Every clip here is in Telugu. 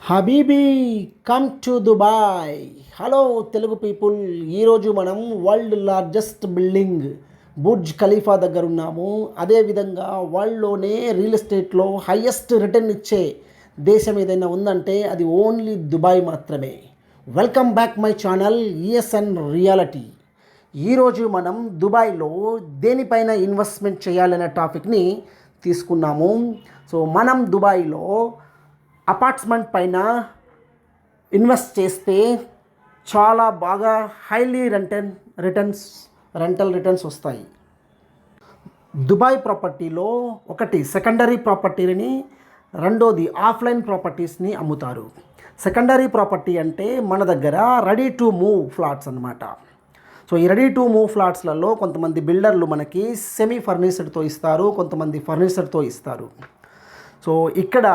Habibi come to Dubai. Hello Telugu people, ఈరోజు మనం world largest building Burj Khalifa దగ్గర ఉన్నాము. అదేవిధంగా వరల్డ్లోనే రియల్ ఎస్టేట్లో హయ్యెస్ట్ రిటర్న్ ఇచ్చే దేశం ఏదైనా ఉందంటే అది ఓన్లీ దుబాయ్ మాత్రమే. Welcome back my channel ESN reality. ఈరోజు మనం దుబాయ్లో దేనిపైన ఇన్వెస్ట్మెంట్ చేయాలనే టాపిక్ని తీసుకున్నాము. సో మనం దుబాయ్లో అపార్ట్మెంట్ పైన ఇన్వెస్ట్ చేస్తే చాలా బాగా హైలీ రెంటల్ రిటర్న్స్ వస్తాయి. దుబాయ్ ప్రాపర్టీలో ఒకటి సెకండరీ ప్రాపర్టీని, రెండోది ఆఫ్లైన్ ప్రాపర్టీస్ని అమ్ముతారు. సెకండరీ ప్రాపర్టీ అంటే మన దగ్గర రెడీ టు మూవ్ ఫ్లాట్స్ అన్నమాట. సో ఈ రెడీ టు మూవ్ ఫ్లాట్స్లలో కొంతమంది బిల్డర్లు మనకి సెమీ ఫర్నిచర్డ్తో ఇస్తారు, కొంతమంది ఫర్నిచర్తో ఇస్తారు. సో ఇక్కడ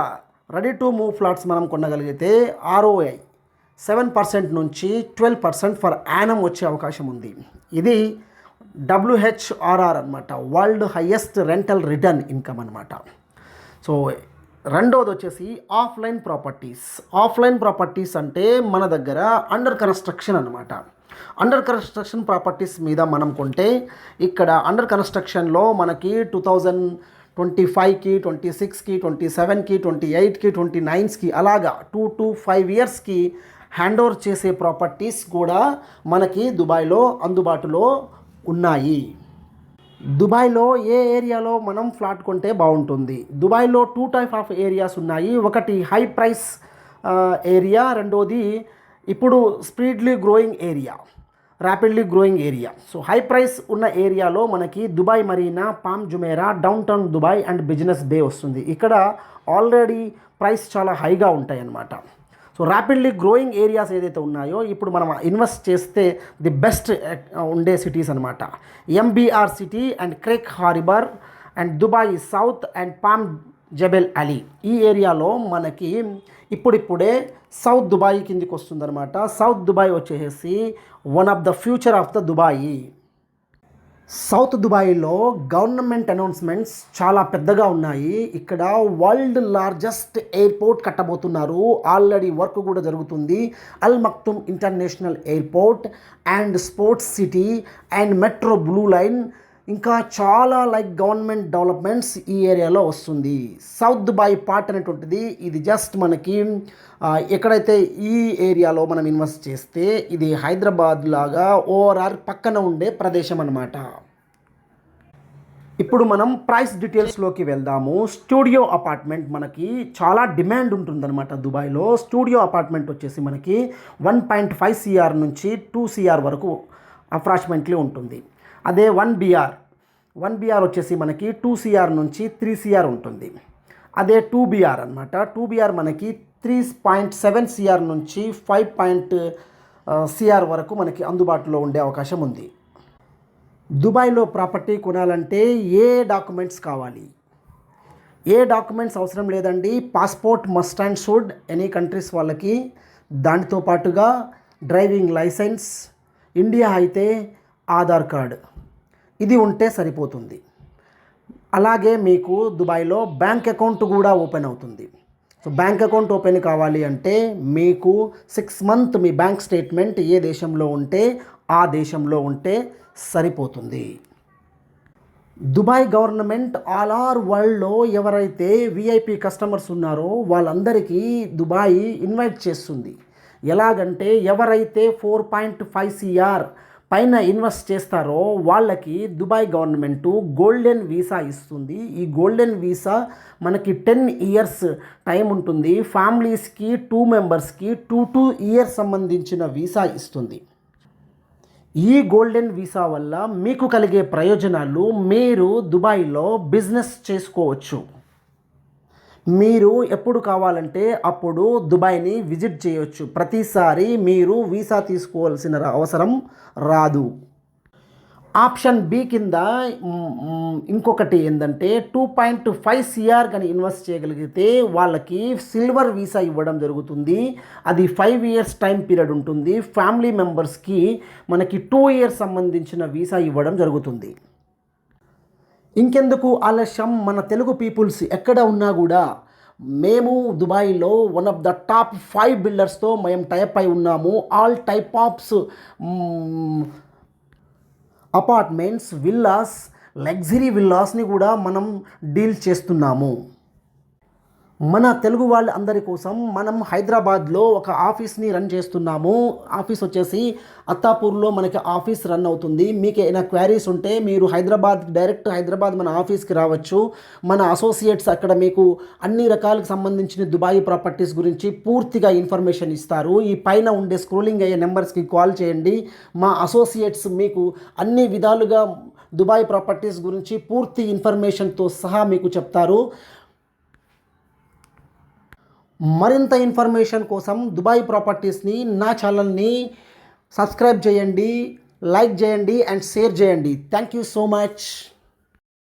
రెడీ టు మూవ్ ఫ్లాట్స్ మనం కొనగలిగితే ROI 7% నుంచి 12% ఫర్ యానం వచ్చే అవకాశం ఉంది. ఇది WHRR అనమాట, world highest rental return income అనమాట. సో రెండోది వచ్చేసి ఆఫ్లైన్ ప్రాపర్టీస్. ఆఫ్లైన్ ప్రాపర్టీస్ అంటే మన దగ్గర అండర్ కన్స్ట్రక్షన్ అనమాట. అండర్ కన్స్ట్రక్షన్ ప్రాపర్టీస్ మీద మనం కొంటే ఇక్కడ అండర్ కన్స్ట్రక్షన్లో మనకి 2025కి, 26కి, 27కి, 28కి, 29కి అలాగా 2 to 5 ఇయర్స్కి హ్యాండ్ ఓవర్ చేసే ప్రాపర్టీస్ కూడా మనకి దుబాయ్లో అందుబాటులో ఉన్నాయి. దుబాయ్లో ఏ ఏరియాలో మనం ఫ్లాట్ కొంటే బాగుంటుంది? దుబాయ్లో 2 టైప్ ఆఫ్ ఏరియాస్ ఉన్నాయి. ఒకటి హై ప్రైస్ ఏరియా, రెండోది ఇప్పుడు speedily growing area, rapidly growing area. So high price ఉన్న ఏరియాలో మనకి Dubai Marina, Palm Jumeirah, downtown Dubai and business bay వస్తుంది. ఇక్కడ ఆల్రెడీ ప్రైస్ చాలా హైగా ఉంటాయి అన్నమాట. సో ర్యాపిడ్లీ గ్రోయింగ్ ఏరియాస్ ఏదైతే ఉన్నాయో ఇప్పుడు మనం ఇన్వెస్ట్ చేస్తే ది బెస్ట్ ఉండే సిటీస్ అనమాట. MBR city and creek harbour and Dubai south and Palm Jebel Ali. ఈ ఏరియాలో మనకి ఇప్పుడిప్పుడే సౌత్ దుబాయ్ కిందికి వస్తుందన్నమాట. సౌత్ దుబాయ్ వచ్చేసి one of the future of the Dubai. సౌత్ దుబాయ్లో గవర్నమెంట్ అనౌన్స్మెంట్స్ చాలా పెద్దగా ఉన్నాయి. ఇక్కడ వరల్డ్ లార్జెస్ట్ ఎయిర్పోర్ట్ కట్టబోతున్నారు. ఆల్రెడీ వర్క్ కూడా జరుగుతుంది. Al Maktoum international airport and sports city and metro blue line, ఇంకా చాలా గవర్నమెంట్ డెవలప్మెంట్స్ ఈ ఏరియాలో వస్తుంది. సౌత్ దుబాయ్ పార్ట్ అనేటువంటిది ఇది జస్ట్ మనకి ఎక్కడైతే ఈ ఏరియాలో మనం ఇన్వెస్ట్ చేస్తే ఇది హైదరాబాద్ లాగా ఓఆర్ఆర్ పక్కన ఉండే ప్రదేశం అన్నమాట. ఇప్పుడు మనం ప్రైస్ డీటెయిల్స్లోకి వెళ్దాము. స్టూడియో అపార్ట్మెంట్ మనకి చాలా డిమాండ్ ఉంటుందన్నమాట దుబాయ్లో. స్టూడియో అపార్ట్మెంట్ వచ్చేసి మనకి 1.5 CR నుంచి 2 CR వరకు అప్రాక్సిమేట్లీ ఉంటుంది. అదే 1 BR వచ్చేసి మనకి 2 CR నుంచి 3 CR ఉంటుంది. అదే 2 BR అనమాట. 2 BR మనకి 3.7 CR నుంచి 5 CR వరకు మనకి అందుబాటులో ఉండే అవకాశం ఉంది. దుబాయ్లో ప్రాపర్టీ కొనాలంటే ఏ డాక్యుమెంట్స్ కావాలి? ఏ డాక్యుమెంట్స్ అవసరం లేదండి. Passport must and should any countries వాళ్ళకి. దానితో పాటుగా డ్రైవింగ్ లైసెన్స్, ఇండియా అయితే ఆధార్ కార్డ్, ఇది ఉంటే సరిపోతుంది. అలాగే మీకు దుబాయ్లో బ్యాంక్ అకౌంట్ కూడా ఓపెన్ అవుతుంది. సో బ్యాంక్ అకౌంట్ ఓపెన్ కావాలి అంటే మీకు 6 month మీ బ్యాంక్ స్టేట్మెంట్ ఏ దేశంలో ఉంటే ఆ దేశంలో ఉంటే సరిపోతుంది. దుబాయ్ గవర్నమెంట్ ఆల్ ఓవర్ వరల్డ్లో ఎవరైతే VIP కస్టమర్స్ ఉన్నారో వాళ్ళందరికీ దుబాయ్ ఇన్వైట్ చేస్తుంది. ఎలాగంటే ఎవరైతే 4.5 CR పైన ఇన్వెస్ట్ చేస్తారో వాళ్ళకి దుబాయ్ గవర్నమెంట్ గోల్డెన్ వీసా ఇస్తుంది. ఈ గోల్డెన్ వీసా మనకి 10 years టైం ఉంటుంది. ఫ్యామిలీస్కి 2 మెంబర్స్కి 2 years సంబంధించిన వీసా ఇస్తుంది. ఈ గోల్డెన్ వీసా వల్ల మీకు కలిగే ప్రయోజనాలు, మీరు దుబాయ్లో బిజినెస్ చేసుకోవచ్చు. మీరు ఎప్పుడు కావాలంటే అప్పుడు దుబాయ్ని విజిట్ చేయొచ్చు. ప్రతిసారి మీరు వీసా తీసుకోవాల్సిన అవసరం రాదు. ఆప్షన్ B కింద ఇంకొకటి ఏంటంటే 2.5 CR కానీ ఇన్వెస్ట్ చేయగలిగితే వాళ్ళకి సిల్వర్ వీసా ఇవ్వడం జరుగుతుంది. అది 5 years టైం పీరియడ్ ఉంటుంది. ఫ్యామిలీ మెంబర్స్కి మనకి 2 years సంబంధించిన వీసా ఇవ్వడం జరుగుతుంది. ఇంకెందుకు ఆలస్యం, మన తెలుగు పీపుల్స్ ఎక్కడ ఉన్నా కూడా మేము దుబాయ్లో వన్ ఆఫ్ ద టాప్ 5 బిల్డర్స్తో మేము టైప్ అయి ఉన్నాము. All type offs apartments, villas, luxury విల్లాస్ని కూడా మనం డీల్ చేస్తున్నాము. మన తెలుగు వాళ్ళ అందరి కోసం మనం హైదరాబాద్లో ఒక ఆఫీస్ని రన్ చేస్తున్నాము. ఆఫీస్ వచ్చేసి అత్తాపూర్లో మనకి ఆఫీస్ రన్ అవుతుంది. మీకు ఏమైనా క్వైరీస్ ఉంటే మీరు డైరెక్ట్ హైదరాబాద్ మన ఆఫీస్కి రావచ్చు. మన అసోసియేట్స్ అక్కడ మీకు అన్ని రకాలకు సంబంధించిన దుబాయ్ ప్రాపర్టీస్ గురించి పూర్తిగా ఇన్ఫర్మేషన్ ఇస్తారు. ఈ పైన ఉండే స్క్రోలింగ్ అయ్యే నెంబర్స్కి కాల్ చేయండి. మా అసోసియేట్స్ మీకు అన్ని విధాలుగా దుబాయ్ ప్రాపర్టీస్ గురించి పూర్తి ఇన్ఫర్మేషన్తో సహా మీకు చెప్తారు. మరింత ఇన్ఫర్మేషన్ కోసం దుబాయ్ ప్రాపర్టీస్ని నా ఛానల్ని సబ్స్క్రైబ్ చేయండి, లైక్ చేయండి అండ్ షేర్ చేయండి. Thank you so much.